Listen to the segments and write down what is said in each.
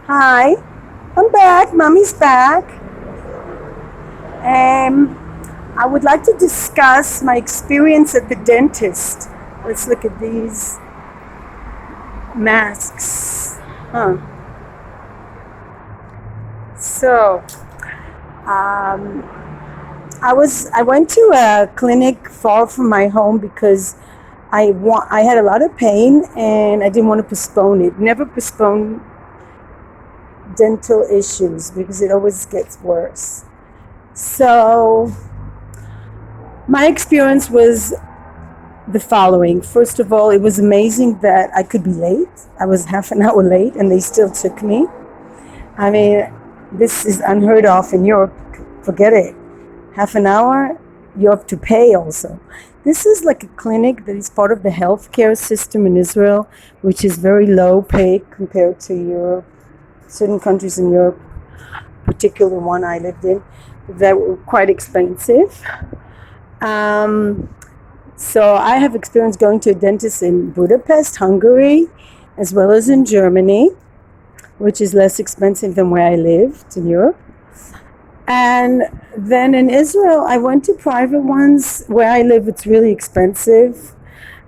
Hi, I'm back. Mommy's back. I would like to discuss my experience at the dentist. Let's look at these masks. Huh. So, um, I went to a clinic far from my home because I had a lot of pain and I didn't want to postpone it. Never postpone dental issues because it always gets worse. So, my experience was the following. First of all, it was amazing that I could be late. I was half an hour late and they still took me. I mean, this is unheard of in Europe. Forget it. Half an hour, you have to pay also. This is like a clinic that is part of the healthcare system in Israel, which is very low pay compared to Europe. Certain countries in Europe, particularly one I lived in, that were quite expensive. Um, so I have experience going to a dentist in Budapest, Hungary, as well as in Germany, which is less expensive than where I lived in Europe. And then in Israel, I went to private ones. Where I live, it's really expensive.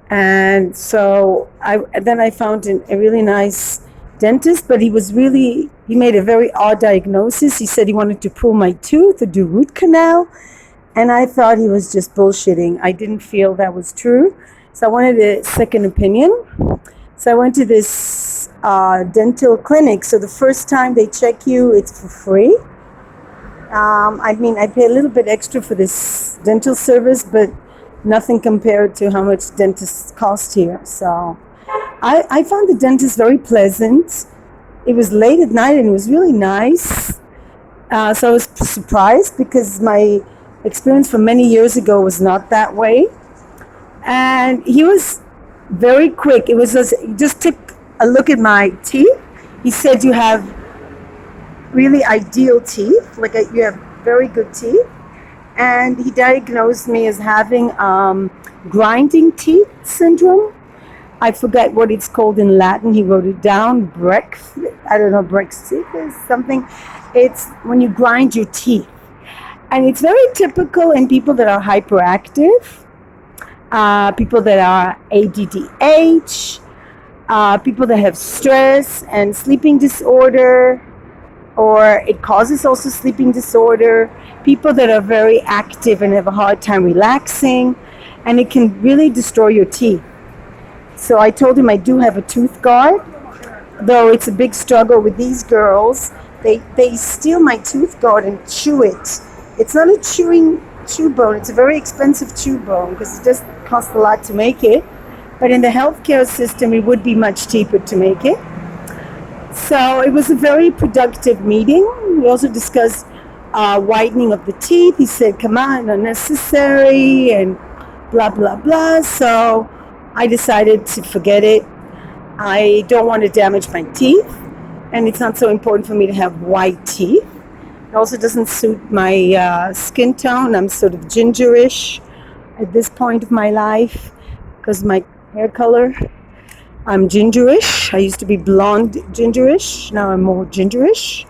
And so I found a really nice dentist, but he made a very odd diagnosis. He said he wanted to pull my tooth or do root canal. And I thought he was just bullshitting. I didn't feel that was true. So I wanted a second opinion. So I went to this dental clinic. So the first time they check you, it's for free. I pay a little bit extra for this dental service, but nothing compared to how much dentists cost here. So I found the dentist very pleasant. It was late at night and it was really nice. So I was surprised because my experience from many years ago was not that way. And he was very quick. It was he just took a look at my teeth. He said, you have really ideal teeth, you have very good teeth. And he diagnosed me as having grinding teeth syndrome. I forget what it's called in Latin. He wrote it down. Brexit is something. It's when you grind your teeth. And it's very typical in people that are hyperactive, people that are ADDH, people that have stress and sleeping disorder, or it causes also sleeping disorder, people that are very active and have a hard time relaxing, and it can really destroy your teeth. So I told him I do have a tooth guard, though it's a big struggle with these girls. They steal my tooth guard and chew it. It's not a chew bone, it's a very expensive chew bone because it just costs a lot to make it. But in the healthcare system, it would be much cheaper to make it. So it was a very productive meeting. We also discussed whitening of the teeth. He said, come on, unnecessary and blah, blah, blah. So I decided to forget it. I don't want to damage my teeth. And it's not so important for me to have white teeth. It also doesn't suit my skin tone. I'm sort of gingerish at this point of my life because my hair color. I'm gingerish. I used to be blonde gingerish. Now I'm more gingerish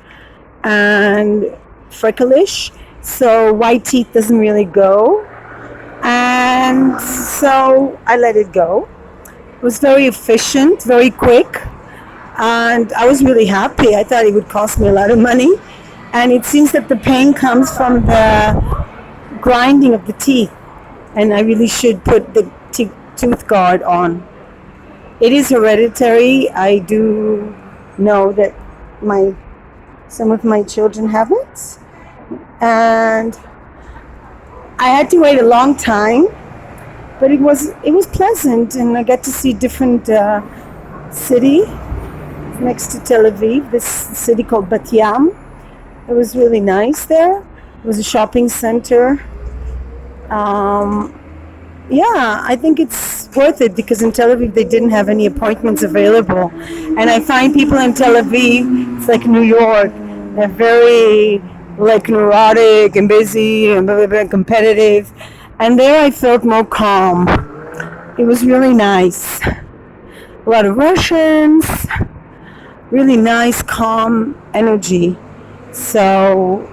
and freckleish. So white teeth doesn't really go. And so I let it go. It was very efficient, very quick. And I was really happy. I thought it would cost me a lot of money. And it seems that the pain comes from the grinding of the teeth. And I really should put the tooth guard on. It is hereditary. I do know that some of my children have it. And I had to wait a long time, but it was pleasant, and I got to see different city next to Tel Aviv, this city called Bat Yam. It was really nice there. It was a shopping center. I think it's worth it because in Tel Aviv they didn't have any appointments available. And I find people in Tel Aviv, it's like New York, they're very neurotic and busy and very competitive. And there I felt more calm. It was really nice. A lot of Russians, really nice, calm energy. So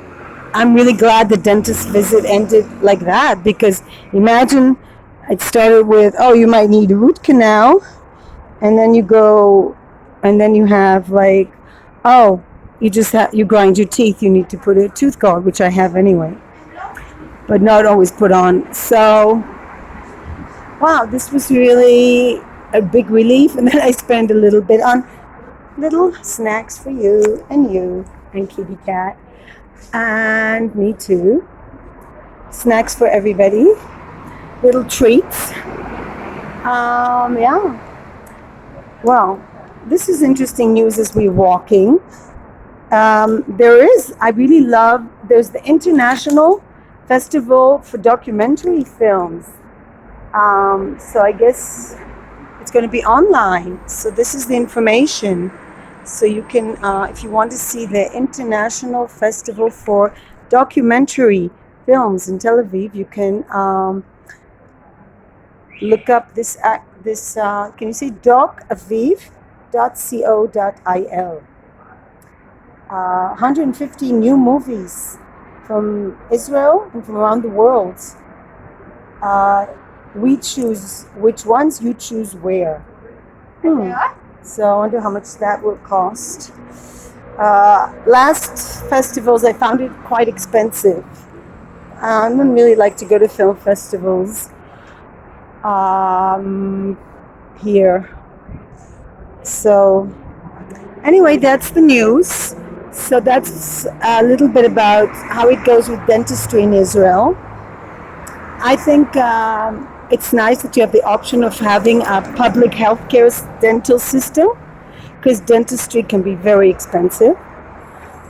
I'm really glad the dentist visit ended like that, because imagine it started with, oh, you might need a root canal, and then you go, and then you have like, oh, you grind your teeth, you need to put a tooth guard, which I have anyway, but not always put on. So, wow, this was really a big relief. And then I spent a little bit on little snacks for you and Kitty Cat and me too. Snacks for everybody, little treats. Yeah. Well, this is interesting news as we're walking. There's the International Festival for Documentary Films. So I guess it's going to be online. So this is the information. So you can, if you want to see the International Festival for Documentary Films in Tel Aviv, you can look up this. Can you say docaviv.co.il? 150 new movies from Israel and from around the world. We choose which ones, you choose where. So I wonder how much that will cost. Last festivals, I found it quite expensive. I wouldn't really like to go to film festivals here. So anyway, that's the news. So that's a little bit about how it goes with dentistry in Israel. I think it's nice that you have the option of having a public healthcare dental system, because dentistry can be very expensive.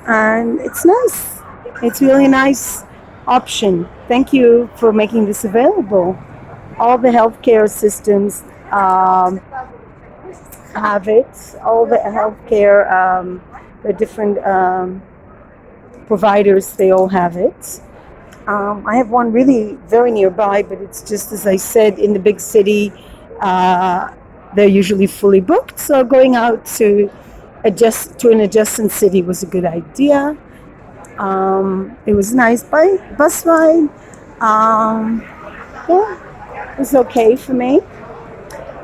And it's nice. It's really a nice option. Thank you for making this available. All the healthcare systems have it. All the healthcare, the different providers, they all have it. I have one really very nearby, but it's just, as I said, in the big city, they're usually fully booked. So going out to an adjacent city was a good idea. It was nice bus ride. Yeah, it was okay for me.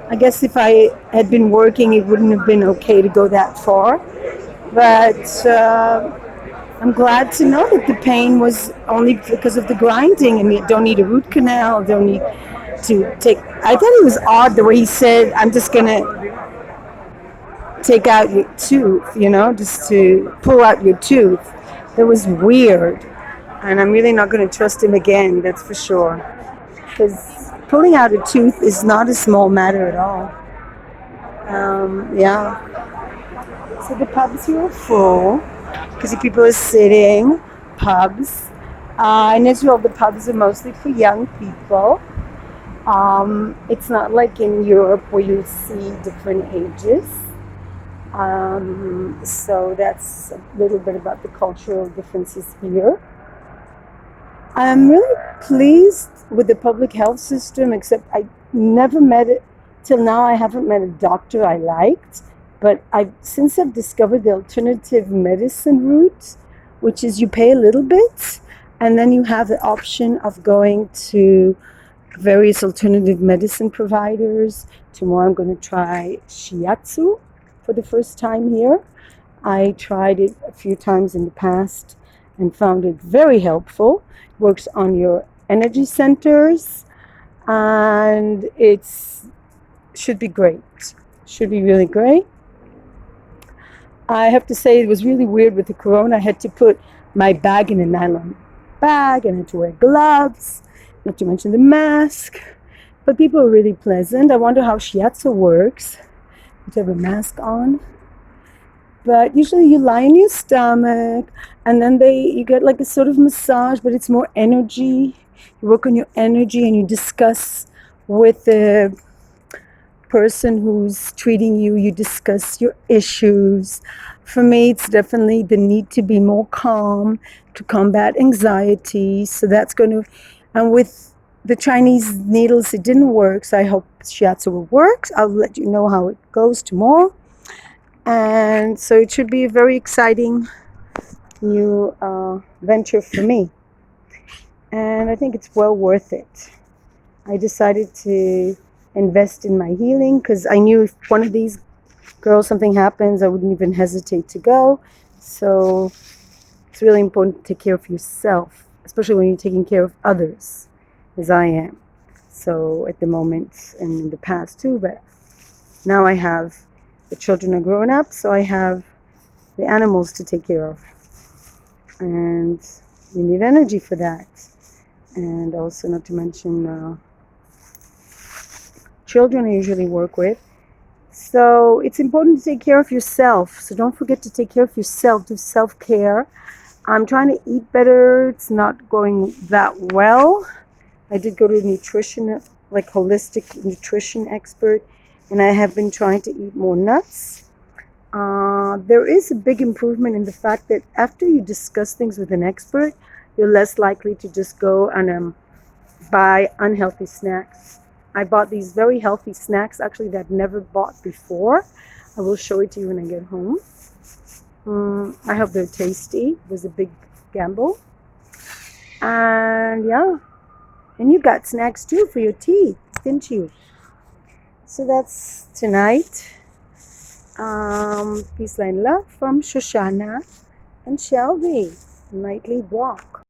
I guess if I had been working, it wouldn't have been okay to go that far. But I'm glad to know that the pain was only because of the grinding, and you don't need a root canal, don't need to take. I thought it was odd the way he said, I'm just going to take out your tooth, just to pull out your tooth. That was weird. And I'm really not going to trust him again, that's for sure. Because pulling out a tooth is not a small matter at all. Yeah. So the pubs here are full, because people are sitting. Pubs. In Israel, the pubs are mostly for young people. It's not like in Europe where you see different ages. So that's a little bit about the cultural differences here. I'm really pleased with the public health system, except I never met it till now. I haven't met a doctor I liked, but since I've discovered the alternative medicine route, which is you pay a little bit and then you have the option of going to various alternative medicine providers. Tomorrow I'm going to try shiatsu for the first time here. I tried it a few times in the past and found it very helpful. It works on your energy centers, and should be great. Should be really great. I have to say, it was really weird with the corona. I had to put my bag in a nylon bag and I had to wear gloves, not to mention the mask. But people are really pleasant. I wonder how shiatsu works. You have a mask on. But usually you lie on your stomach and then you get like a sort of massage, but it's more energy. You work on your energy and you discuss with the person who's treating you. You discuss your issues. For me, it's definitely the need to be more calm, to combat anxiety. So that's going to, and with the Chinese needles, it didn't work. So I hope shiatsu will work. I'll let you know how it goes tomorrow. And so it should be a very exciting new venture for me. And I think it's well worth it. I decided to invest in my healing because I knew if one of these girls something happens, I wouldn't even hesitate to go. So it's really important to take care of yourself, especially when you're taking care of others, as I am. So at the moment and in the past too, but now I have the children are grown up, so I have the animals to take care of. And you need energy for that. And also, not to mention, children I usually work with. So it's important to take care of yourself. So don't forget to take care of yourself, do self-care. I'm trying to eat better. It's not going that well. I did go to a nutrition, like holistic nutrition expert, and I have been trying to eat more nuts. There is a big improvement in the fact that after you discuss things with an expert, you're less likely to just go and buy unhealthy snacks. I bought these very healthy snacks, actually, that I've never bought before. I will show it to you when I get home. I hope they're tasty. It was a big gamble. And yeah, and you got snacks too for your teeth, didn't you? So that's tonight. Peace and love from Shoshana and Shelby. Nightly walk.